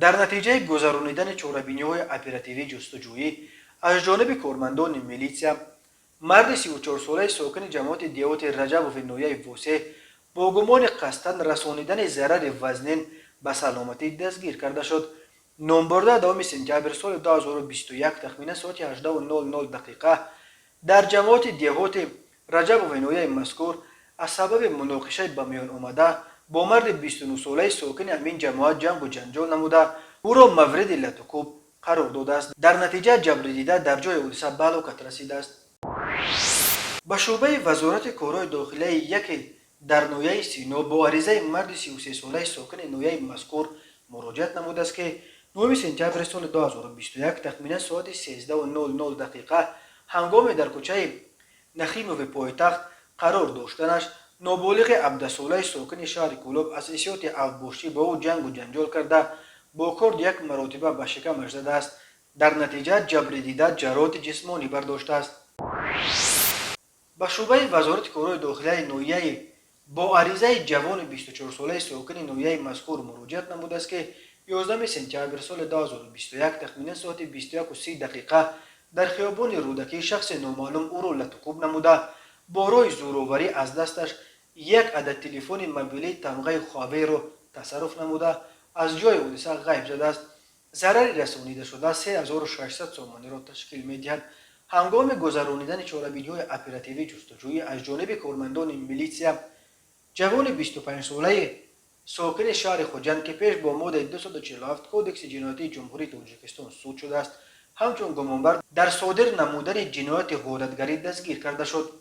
در نتیجه گذرانیدن چهاربینی‌های اپراتیوی جستجویی از جانب کارمندان میلیسیا، مرد 34 ساله ساکن جماعت دیوت رجب و نویه وسه با گمان قصداً رسانیدن ضرر وزنین به سلامتی دستگیر کرده شد. نامبرده دوم سپتامبر سال 2021 تخمین ساعت 18:00 دقیقه در جماعت دیوت رجب و نویه مذکور از سبب مناقشه به میان آمده با مرد 29 ساله ساکن همین جماعت جنگ و جنجال نموده او را مورد لطکوب قرار داده است. در نتیجه جبر دیده در جای حادثه به هلاکت رسیده است. به شعبه وزارت کارهای داخلی یک در نویه سینا با عریضه مرد 33 ساله ساکن نویه مذکور مراجعت نموده است که 9 سپتامبر سال 2021 تخمین ساعت 13:00 دقیقه هنگام در کوچه نخیموف پایتخت قرار داشتنش نابالغ 17 ساله ساکن شهر کولوب از حیثیت افباشی با او جنگ و جنجال کرده با کارد یک مرتبه به شکمش زده است. در نتیجه جبر دیده جراحت جسمانی برداشته است. به شعبه وزارت کارهای داخلی نویه با عریضه جوان 24 ساله ساکن نویه مذکور مراجعت نموده است که 11 سپتامبر سال 2021 تخمین ساعت 21:30 دقیقه در خیابان رودکی شخص نامعلوم او را لطکوب نموده با راه زورآوری از دستش یک عدد تلفن موبیل تمغه خواوی را تصرف نموده از جای حادثه غیب شده است. ضرر رسانیده شده 3600 سومانی را تشکیل می‌دهد. هنگام گذرانیدن چهاربینی‌های اپراتیوی جستجویی از جانب کارمندان میلیسیا، جوان 25 ساله ساکن شهر خوجند که پیش با ماده 247 کودکس جنایتی جمهوری تاجیکستان سود شده است همچون گمانبر در صادر نمودن جنایت غارتگری دستگیر کرده شد.